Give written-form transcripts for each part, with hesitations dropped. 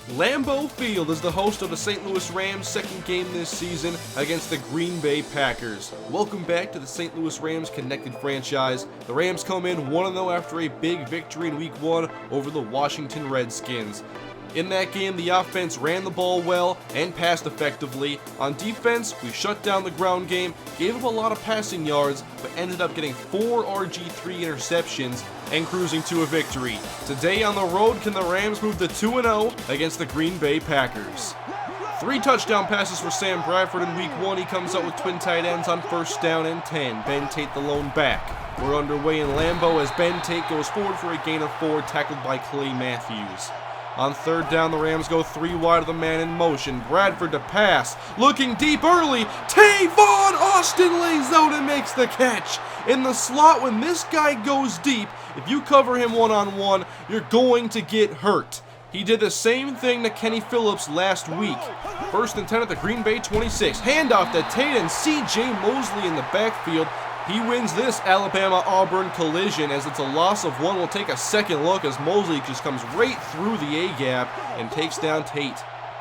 Lambeau Field is the host of the St. Louis Rams' second game this season against the Green Bay Packers. Welcome back to the St. Louis Rams connected franchise. The Rams come in 1-0 after a big victory in Week 1 over the Washington Redskins. In that game, the offense ran the ball well and passed effectively. On defense, we shut down the ground game, gave up a lot of passing yards, but ended up getting 4 RG3 interceptions and cruising to a victory. Today on the road, can the Rams move to 2-0 against the Green Bay Packers? 3 touchdown passes for Sam Bradford in Week 1. He comes out with twin tight ends on 1st down and 10. Ben Tate the lone back. We're underway in Lambeau as Ben Tate goes forward for a gain of 4, tackled by Clay Matthews. On 3rd down, the Rams go 3 wide of the man in motion. Bradford to pass. Looking deep early. Tavon Austin lays out and makes the catch. In the slot, when this guy goes deep, if you cover him one-on-one, you're going to get hurt. He did the same thing to Kenny Phillips last week. 1st and 10 at the Green Bay 26. Handoff to Tate and C.J. Mosley in the backfield. He wins this Alabama-Auburn collision as it's a loss of 1. We'll take a second look as Mosley just comes right through the A-gap and takes down Tate.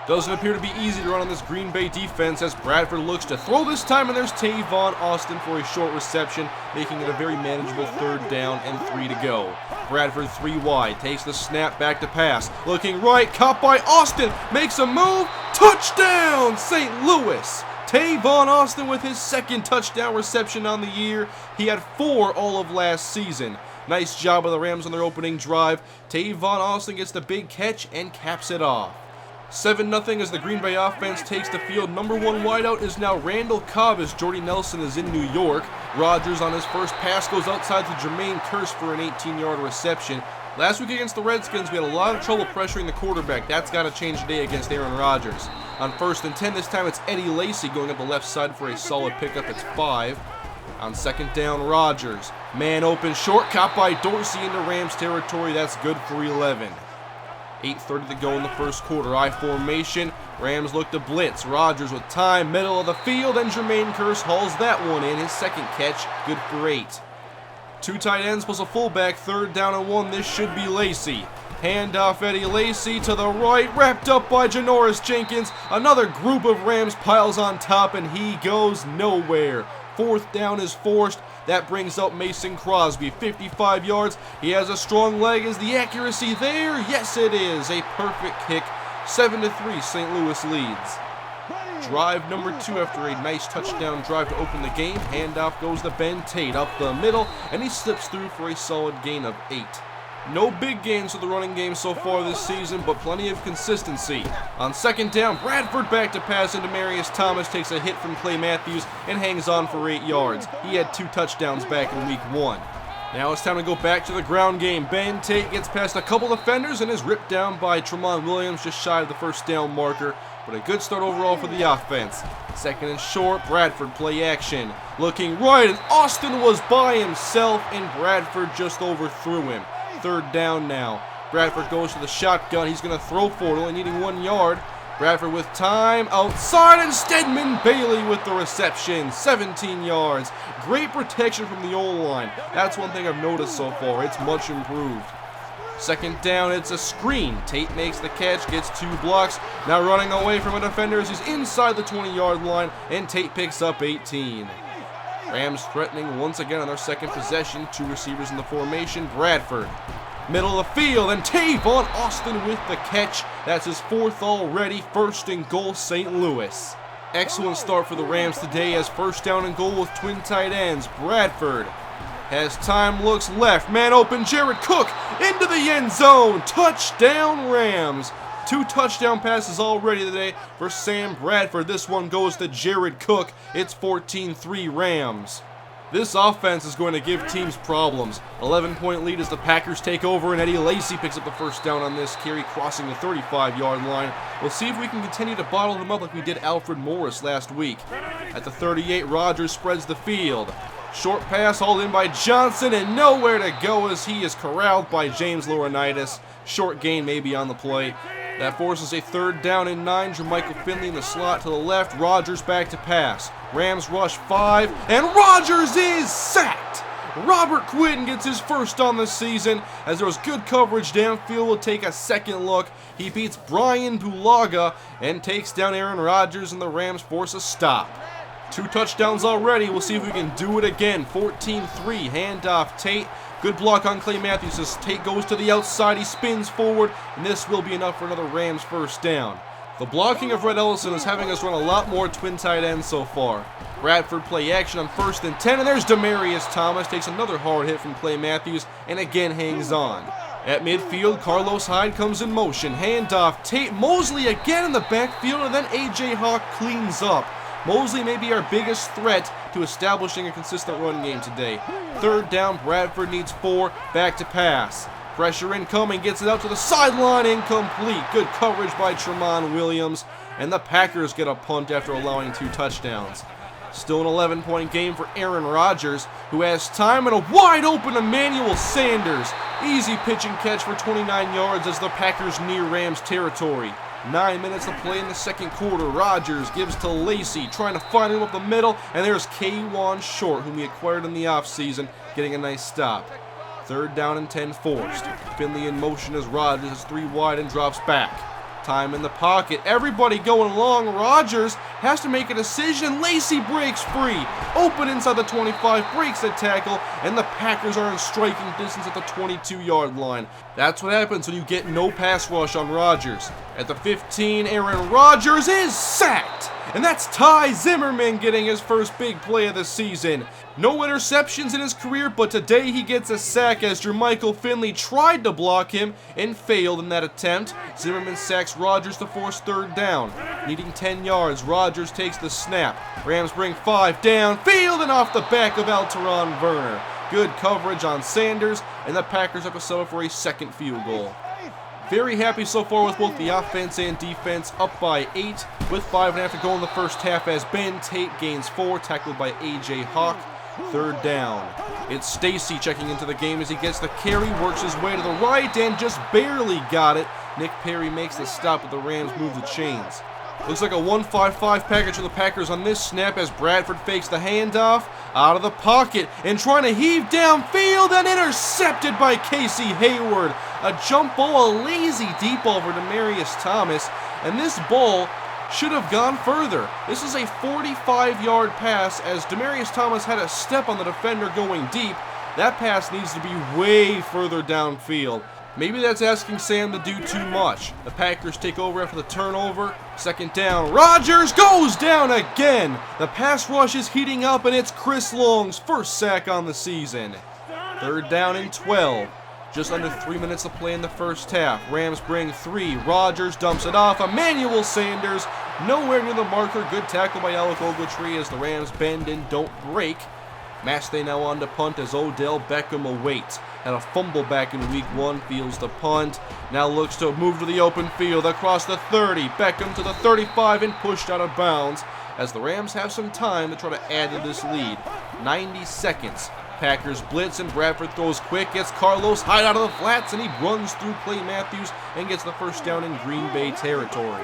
Doesn't appear to be easy to run on this Green Bay defense as Bradford looks to throw this time, and there's Tavon Austin for a short reception, making it a very manageable 3rd down and 3 to go. Bradford 3 wide, takes the snap back to pass. Looking right, caught by Austin, makes a move, touchdown St. Louis! Tavon Austin with his 2nd touchdown reception on the year. He had 4 all of last season. Nice job by the Rams on their opening drive. Tavon Austin gets the big catch and caps it off. 7-0 as the Green Bay offense takes the field. Number 1 wideout is now Randall Cobb as Jordy Nelson is in New York. Rodgers on his first pass goes outside to Jermaine Kearse for an 18-yard reception. Last week against the Redskins, we had a lot of trouble pressuring the quarterback. That's got to change today against Aaron Rodgers. On 1st and 10, this time it's Eddie Lacy going up the left side for a solid pickup. It's 5. On 2nd down, Rodgers. Man open short, caught by Dorsey into Rams territory. That's good for 11. 8:30 to go in the 1st quarter. I formation. Rams look to blitz. Rodgers with time, middle of the field, and Jermaine Kearse hauls that one in. His 2nd catch, good for 8. 2 tight ends plus a fullback. 3rd down and 1. This should be Lacy. Handoff Eddie Lacy to the right, wrapped up by Janoris Jenkins. Another group of Rams piles on top, and he goes nowhere. 4th down is forced. That brings up Mason Crosby, 55 yards. He has a strong leg. Is the accuracy there? Yes, it is. A perfect kick. 7-3, St. Louis leads. Drive number 2 after a nice touchdown drive to open the game. Handoff goes to Ben Tate up the middle, and he slips through for a solid gain of 8. No big gains for the running game so far this season, but plenty of consistency. On 2nd down, Bradford back to pass into Marius Thomas, takes a hit from Clay Matthews, and hangs on for 8 yards. He had 2 touchdowns back in Week 1. Now it's time to go back to the ground game. Ben Tate gets past a couple defenders and is ripped down by Tramon Williams just shy of the 1st down marker, but a good start overall for the offense. 2nd and short, Bradford play action. Looking right, and Austin was by himself, and Bradford just overthrew him. 3rd down now. Bradford goes to the shotgun. He's going to throw for it, only needing 1 yard. Bradford with time outside, and Stedman Bailey with the reception. 17 yards. Great protection from the O-line. That's one thing I've noticed so far. It's much improved. 2nd down, it's a screen. Tate makes the catch, gets 2 blocks. Now running away from a defender as he's inside the 20-yard line, and Tate picks up 18. Rams threatening once again on their 2nd possession. 2 receivers in the formation. Bradford, middle of the field, and Tavon Austin with the catch. That's his 4th already. 1st and goal, St. Louis. Excellent start for the Rams today as 1st down and goal with twin tight ends. Bradford has time, looks left. Man open, Jared Cook into the end zone. Touchdown Rams. 2 touchdown passes already today for Sam Bradford. This one goes to Jared Cook. It's 14-3 Rams. This offense is going to give teams problems. 11-point lead as the Packers take over, and Eddie Lacy picks up the 1st down on this carry, crossing the 35-yard line. We'll see if we can continue to bottle them up like we did Alfred Morris last week. At the 38, Rodgers spreads the field. Short pass hauled in by Johnson, and nowhere to go as he is corralled by James Laurinaitis. Short gain maybe on the play. That forces a 3rd down and 9. Jermichael Finley in the slot to the left. Rodgers back to pass. Rams rush 5, and Rodgers is sacked. Robert Quinn gets his first on the season as there was good coverage downfield. We'll take a second look. He beats Brian Bulaga and takes down Aaron Rodgers, and the Rams force a stop. 2 touchdowns already. We'll see if we can do it again. 14-3, handoff Tate. Good block on Clay Matthews as Tate goes to the outside. He spins forward, and this will be enough for another Rams first down. The blocking of Red Ellison is having us run a lot more twin tight ends so far. Bradford play action on 1st and 10, and there's Demaryius Thomas. Takes another hard hit from Clay Matthews, and again hangs on. At midfield, Carlos Hyde comes in motion. Handoff Tate. Mosley again in the backfield, and then A.J. Hawk cleans up. Mosley may be our biggest threat to establishing a consistent run game today. 3rd down, Bradford needs 4, back to pass. Pressure incoming, gets it out to the sideline, incomplete. Good coverage by Tremont Williams, and the Packers get a punt after allowing 2 touchdowns. Still an 11-point game for Aaron Rodgers, who has time and a wide open Emmanuel Sanders. Easy pitch and catch for 29 yards as the Packers near Rams territory. 9 minutes to play in the second quarter. Rodgers gives to Lacey, trying to find him up the middle, and there's K'Wan Short, whom we acquired in the offseason, getting a nice stop. 3rd down and 10 forced. Finley in motion as Rodgers is 3 wide and drops back. Time in the pocket. Everybody going long. Rodgers has to make a decision. Lacey breaks free. Open inside the 25, breaks the tackle, and the Packers are in striking distance at the 22-yard line. That's what happens when you get no pass rush on Rodgers. At the 15, Aaron Rodgers is sacked. And that's Ty Zimmerman getting his first big play of the season. No interceptions in his career, but today he gets a sack as Jermichael Finley tried to block him and failed in that attempt. Zimmerman sacks Rodgers to force 3rd down. Needing 10 yards, Rodgers takes the snap. Rams bring 5 downfield and off the back of Alteron Werner. Good coverage on Sanders, and the Packers have to settle for a second field goal. Very happy so far with both the offense and defense, up by 8 with 5.5 to go in the first half as Ben Tate gains 4, tackled by A.J. Hawk. 3rd down. It's Stacy checking into the game as he gets the carry, works his way to the right, and just barely got it. Nick Perry makes the stop, but the Rams move the chains. Looks like a 1-5-5 package for the Packers on this snap as Bradford fakes the handoff out of the pocket and trying to heave downfield and intercepted by Casey Hayward. A jump ball, a lazy deep ball for Demaryius Thomas, and this ball should have gone further. This is a 45-yard pass as Demaryius Thomas had a step on the defender going deep. That pass needs to be way further downfield. Maybe that's asking Sam to do too much. The Packers take over after the turnover. 2nd down. Rodgers goes down again. The pass rush is heating up, and it's Chris Long's first sack on the season. 3rd down and 12. Just under 3 minutes to play in the first half. Rams bring 3. Rodgers dumps it off. Emmanuel Sanders nowhere near the marker. Good tackle by Alec Ogletree as the Rams bend and don't break. Mastay now on to punt as Odell Beckham awaits. Had a fumble back in week 1, fields the punt. Now looks to move to the open field across the 30. Beckham to the 35 and pushed out of bounds as the Rams have some time to try to add to this lead. 90 seconds. Packers blitz and Bradford throws quick, gets Carlos Hyde out of the flats, and he runs through Clay Matthews and gets the first down in Green Bay territory.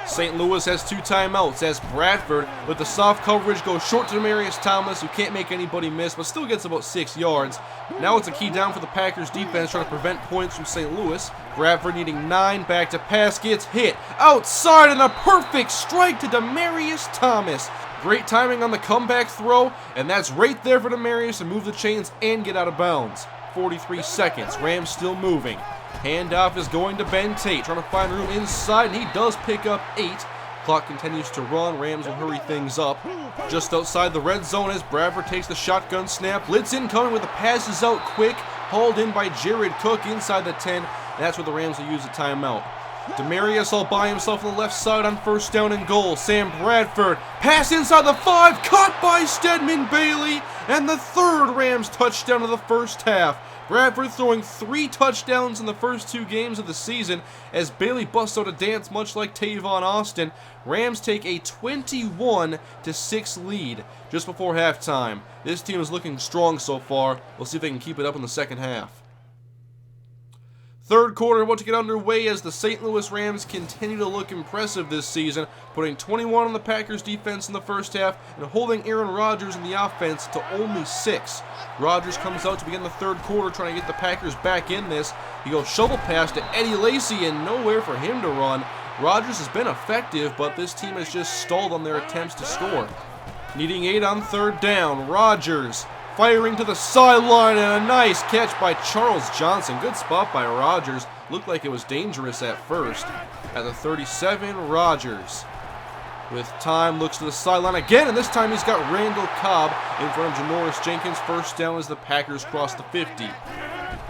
St. Louis has 2 timeouts as Bradford, with the soft coverage, goes short to Demaryius Thomas, who can't make anybody miss, but still gets about 6 yards. Now it's a key down for the Packers defense, trying to prevent points from St. Louis. Bradford needing 9, back to pass, gets hit outside, and a perfect strike to Demaryius Thomas. Great timing on the comeback throw, and that's right there for Demaryius to move the chains and get out of bounds. 43 seconds, Rams still moving. Handoff is going to Ben Tate, trying to find room inside, and he does pick up 8. Clock continues to run. Rams will hurry things up. Just outside the red zone as Bradford takes the shotgun snap. Blitz incoming with the passes out quick. Hauled in by Jared Cook inside the 10. And that's where the Rams will use the timeout. Demaryius all by himself on the left side on 1st down and goal. Sam Bradford, pass inside the 5, caught by Stedman Bailey, and the 3rd Rams touchdown of the first half. Bradford throwing 3 touchdowns in the first 2 games of the season as Bailey busts out a dance much like Tavon Austin. Rams take a 21-6 lead just before halftime. This team is looking strong so far. We'll see if they can keep it up in the second half. Third quarter about to get underway as the St. Louis Rams continue to look impressive this season, putting 21 on the Packers defense in the first half and holding Aaron Rodgers in the offense to only 6. Rodgers comes out to begin the third quarter trying to get the Packers back in this. He goes shovel pass to Eddie Lacy and nowhere for him to run. Rodgers has been effective, but this team has just stalled on their attempts to score. Needing 8 on third down, Rodgers firing to the sideline, and a nice catch by Charles Johnson. Good spot by Rodgers. Looked like it was dangerous at first. At the 37, Rodgers with time looks to the sideline again, and this time he's got Randall Cobb in front of Janoris Jenkins. First down as the Packers cross the 50.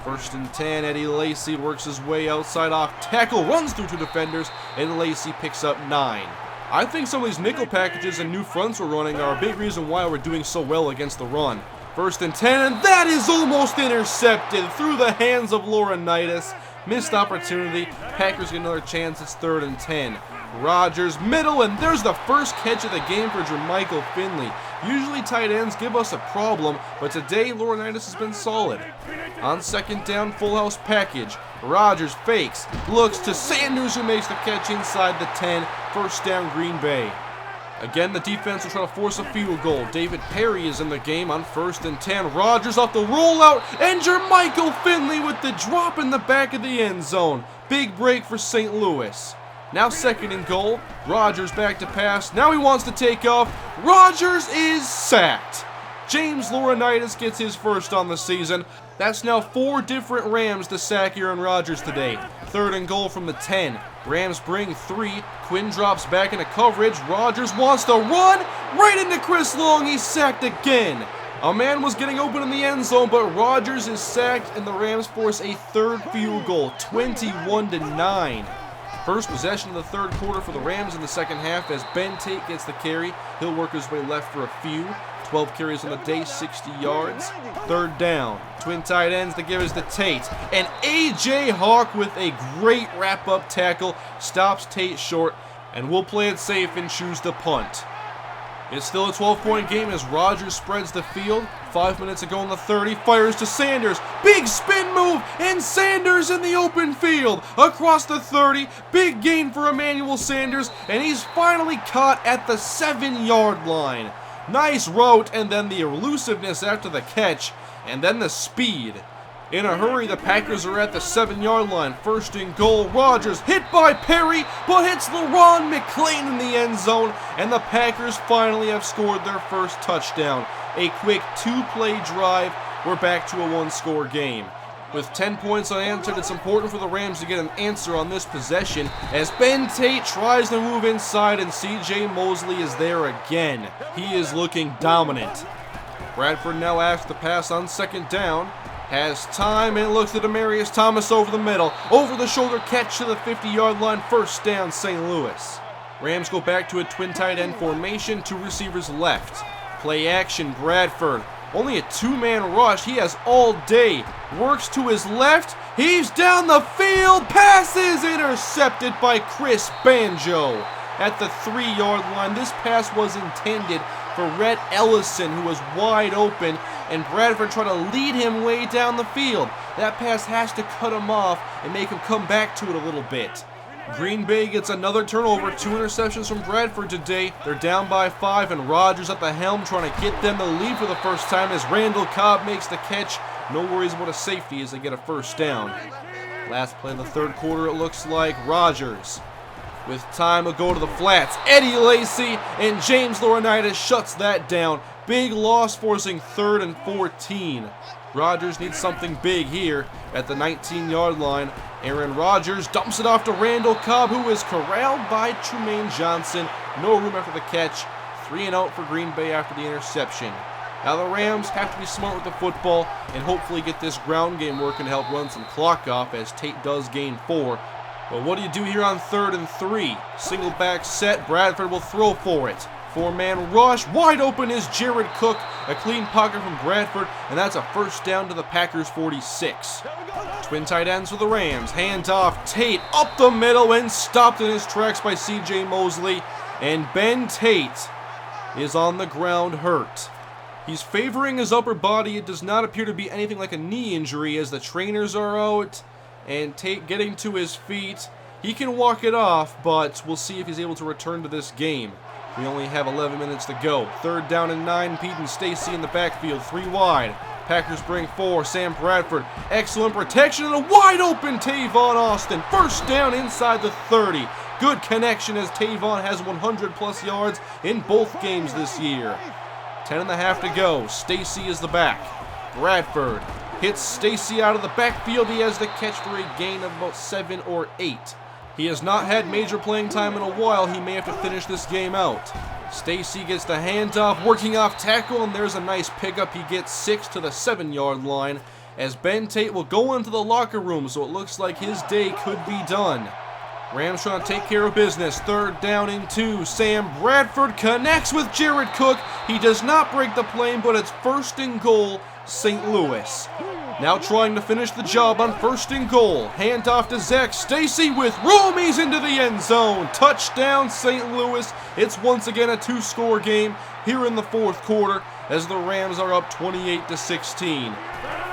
First and 10, Eddie Lacy works his way outside off tackle, runs through 2 defenders, and Lacy picks up 9. I think some of these nickel packages and new fronts we're running are a big reason why we're doing so well against the run. First and 10, and that is almost intercepted through the hands of Laurinaitis. Missed opportunity. Packers get another chance. It's 3rd and 10. Rodgers middle, and there's the first catch of the game for Jermichael Finley. Usually tight ends give us a problem, but today Laurinaitis has been solid. On second down, full house package. Rodgers fakes, looks to Sanders, who makes the catch inside the 10. First down, Green Bay. Again, the defense will try to force a field goal. David Perry is in the game on 1st and 10. Rodgers off the rollout, and Jermichael Finley with the drop in the back of the end zone. Big break for St. Louis. Now 2nd and goal. Rodgers back to pass. Now he wants to take off. Rodgers is sacked. James Laurinaitis gets his first on the season. That's now 4 different Rams to sack Aaron Rodgers today. 3rd and goal from the 10. Rams bring 3. Quinn drops back into coverage. Rodgers wants to run right into Chris Long. He's sacked again. A man was getting open in the end zone, but Rodgers is sacked, and the Rams force a 3rd field goal, 21-9. First possession of the 3rd quarter for the Rams in the second half as Ben Tate gets the carry. He'll work his way left for a few. 12 carries on the day, 60 yards. 3rd down. Twin tight ends to give us to Tate. And A.J. Hawk with a great wrap-up tackle stops Tate short, and we'll play it safe and choose the punt. It's still a 12-point game as Rodgers spreads the field. 5 minutes ago in the 30, fires to Sanders. Big spin move, and Sanders in the open field. Across the 30, big gain for Emmanuel Sanders, and he's finally caught at the 7-yard line. Nice route, and then the elusiveness after the catch, and then the speed. In a hurry, the Packers are at the 7-yard line. 1st and goal. Rodgers hit by Perry, but hits LaRon McClain in the end zone, and the Packers finally have scored their first touchdown. A quick 2-play drive. We're back to a 1-score game. With 10 points unanswered, it's important for the Rams to get an answer on this possession as Ben Tate tries to move inside and C.J. Mosley is there again. He is looking dominant. Bradford now asks to pass on 2nd down. Has time and looks at Demaryius Thomas over the middle. Over the shoulder catch to the 50-yard line. 1st down, St. Louis. Rams go back to a twin tight end formation. 2 receivers left. Play action, Bradford. Only a 2-man rush. He has all day. Works to his left. Heaves down the field. Passes intercepted by Chris Banjo. At the 3-yard line, this pass was intended for Rhett Ellison, who was wide open, and Bradford tried to lead him way down the field. That pass has to cut him off and make him come back to it a little bit. Green Bay gets another turnover. 2 interceptions from Bradford today. They're down by 5, and Rodgers at the helm trying to get them the lead for the first time as Randall Cobb makes the catch. No worries about a safety as they get a 1st down. Last play in the 3rd quarter, it looks like Rodgers. With time to go to the flats, Eddie Lacy and James Laurinaitis shuts that down. Big loss forcing 3rd and 14. Rodgers needs something big here at the 19-yard line. Aaron Rodgers dumps it off to Randall Cobb, who is corralled by Trumaine Johnson. No room after the catch. 3 and out for Green Bay after the interception. Now the Rams have to be smart with the football and hopefully get this ground game working to help run some clock off as Tate does gain 4. But what do you do here on 3rd and 3? Single back set, Bradford will throw for it. 4-man rush, wide open is Jared Cook. A clean pocket from Bradford, and that's a 1st down to the Packers 46. Twin tight ends for the Rams, hand off, Tate up the middle and stopped in his tracks by C.J. Mosley. And Ben Tate is on the ground hurt. He's favoring his upper body. It does not appear to be anything like a knee injury as the trainers are out. and getting to his feet. He can walk it off, but we'll see if he's able to return to this game. We only have 11 minutes to go. 3rd down and 9. Pete and Stacy in the backfield, 3 wide. Packers bring 4. Sam Bradford, excellent protection, and a wide open Tavon Austin. 1st down inside the 30. Good connection as Tavon has 100+ yards in both games this year. 10.5 to go. Stacy is the back. Bradford hits Stacy out of the backfield. He has the catch for a gain of about 7 or 8. He has not had major playing time in a while. He may have to finish this game out. Stacy gets the handoff, working off tackle, and there's a nice pickup. He gets 6 to the 7-yard line as Ben Tate will go into the locker room, so it looks like his day could be done. Rams trying to take care of business. 3rd down and 2. Sam Bradford connects with Jared Cook. He does not break the plane, but it's 1st and goal, St. Louis. Now trying to finish the job on 1st and goal. Handoff to Zach Stacy with room. He's into the end zone. Touchdown, St. Louis. It's once again a 2-score game here in the 4th quarter as the Rams are up 28-16.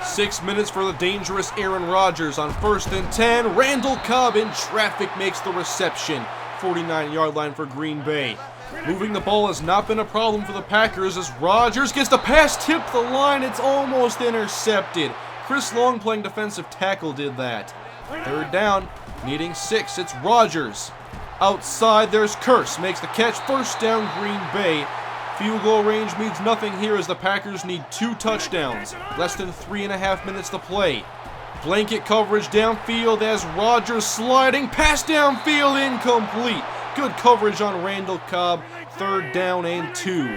6 minutes for the dangerous Aaron Rodgers on 1st and 10. Randall Cobb in traffic makes the reception. 49-yard line for Green Bay. Moving the ball has not been a problem for the Packers as Rodgers gets the pass tipped the line. It's almost intercepted. Chris Long playing defensive tackle did that. 3rd down, needing 6. It's Rodgers. Outside, there's Curse. Makes the catch. 1st down, Green Bay. Field goal range means nothing here as the Packers need 2 touchdowns. Less than 3.5 minutes to play. Blanket coverage downfield as Rodgers sliding. Pass downfield, incomplete. Good coverage on Randall Cobb. 3rd down and 2.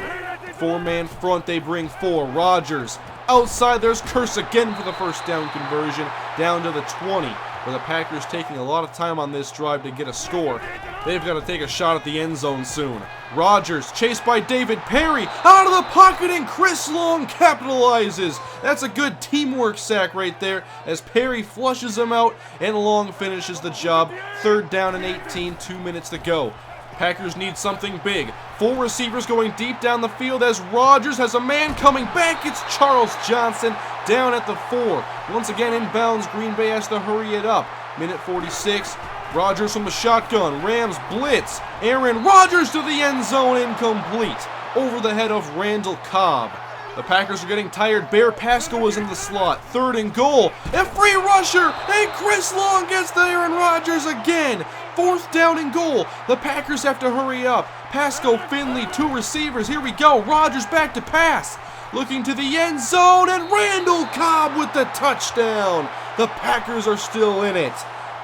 4-man front, they bring 4. Rodgers. Outside, there's Curse again for the 1st down conversion. Down to the 20. Where the Packers taking a lot of time on this drive to get a score. They've got to take a shot at the end zone soon. Rodgers chased by David Perry. Out of the pocket and Chris Long capitalizes. That's a good teamwork sack right there as Perry flushes him out and Long finishes the job. 3rd down and 18, 2 minutes to go. Packers need something big. 4 receivers going deep down the field as Rodgers has a man coming back. It's Charles Johnson down at the 4. Once again inbounds, Green Bay has to hurry it up. Minute 46. Rodgers from the shotgun. Rams blitz. Aaron Rodgers to the end zone, incomplete. Over the head of Randall Cobb. The Packers are getting tired. Bear Pascal is in the slot. 3rd and goal. A free rusher. And Chris Long gets to Aaron Rodgers again. 4th down and goal. The Packers have to hurry up. Pascal, Finley, 2 receivers. Here we go. Rodgers back to pass. Looking to the end zone. And Randall Cobb with the touchdown. The Packers are still in it.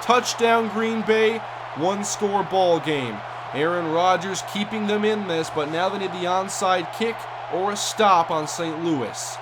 Touchdown Green Bay. 1-score ball game. Aaron Rodgers keeping them in this, but now they need the onside kick or a stop on St. Louis.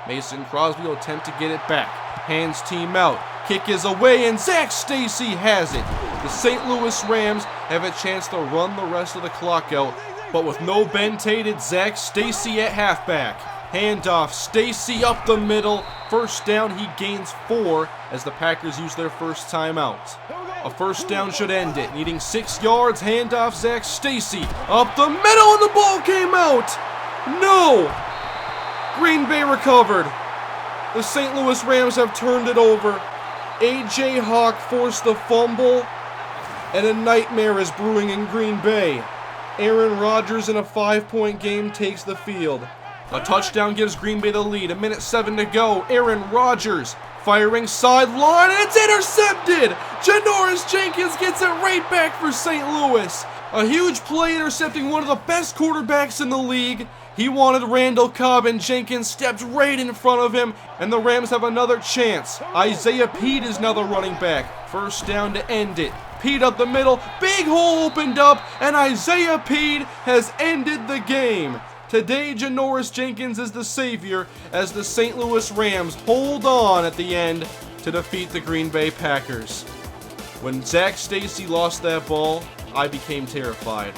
Mason Crosby will attempt to get it back. Hands team out. Kick is away and Zach Stacy has it. The St. Louis Rams have a chance to run the rest of the clock out, but with no Ben Tate, it's Zach Stacy at halfback. Handoff, Stacy up the middle. 1st down, he gains 4 as the Packers use their 1st timeout. A 1st down should end it. Needing 6 yards, handoff Zach Stacy. Up the middle and the ball came out. No! Green Bay recovered. The St. Louis Rams have turned it over. A.J. Hawk forced the fumble, and a nightmare is brewing in Green Bay. Aaron Rodgers in a 5-point game takes the field. A touchdown gives Green Bay the lead. 1:07 to go. Aaron Rodgers firing sideline, and it's intercepted! Janoris Jenkins gets it right back for St. Louis. A huge play intercepting one of the best quarterbacks in the league. He wanted Randall Cobb, and Jenkins stepped right in front of him, and the Rams have another chance. Isaiah Pete is now the running back. 1st down to end it. Pete up the middle, big hole opened up, and Isaiah Pete has ended the game. Today, Janoris Jenkins is the savior as the St. Louis Rams hold on at the end to defeat the Green Bay Packers. When Zach Stacy lost that ball, I became terrified.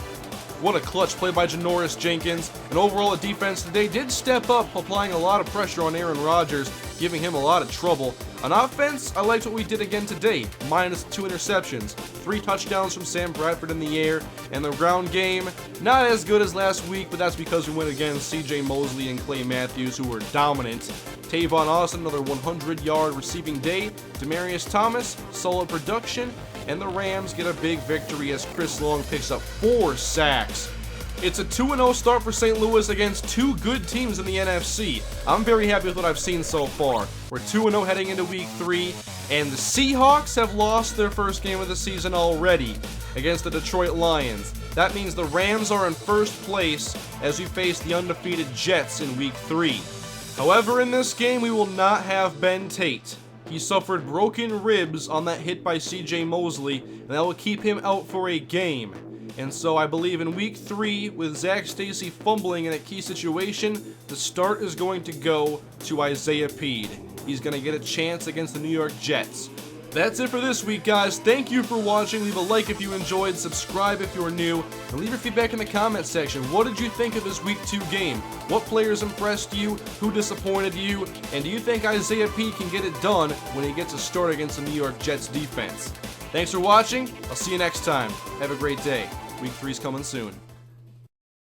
What a clutch play by Janoris Jenkins, and overall the defense today did step up, applying a lot of pressure on Aaron Rodgers. giving him a lot of trouble. On offense, I liked what we did again today, minus 2 interceptions, 3 touchdowns from Sam Bradford in the air, and the ground game, not as good as last week, but that's because we went against CJ Mosley and Clay Matthews, who were dominant. Tavon Austin, another 100-yard receiving day. Demaryius Thomas, solid production, and the Rams get a big victory as Chris Long picks up 4 sacks. It's a 2-0 start for St. Louis against 2 good teams in the NFC. I'm very happy with what I've seen so far. We're 2-0 heading into Week 3, and the Seahawks have lost their first game of the season already against the Detroit Lions. That means the Rams are in first place as we face the undefeated Jets in Week 3. However, in this game, we will not have Ben Tate. He suffered broken ribs on that hit by CJ Mosley, and that will keep him out for a game. And so I believe in Week 3, with Zach Stacy fumbling in a key situation, the start is going to go to Isaiah Pead. He's going to get a chance against the New York Jets. That's it for this week, guys. Thank you for watching. Leave a like if you enjoyed, subscribe if you're new, and leave your feedback in the comments section. What did you think of this Week 2 game? What players impressed you? Who disappointed you? And do you think Isaiah Pead can get it done when he gets a start against the New York Jets defense? Thanks for watching. I'll see you next time. Have a great day. Week 3's coming soon.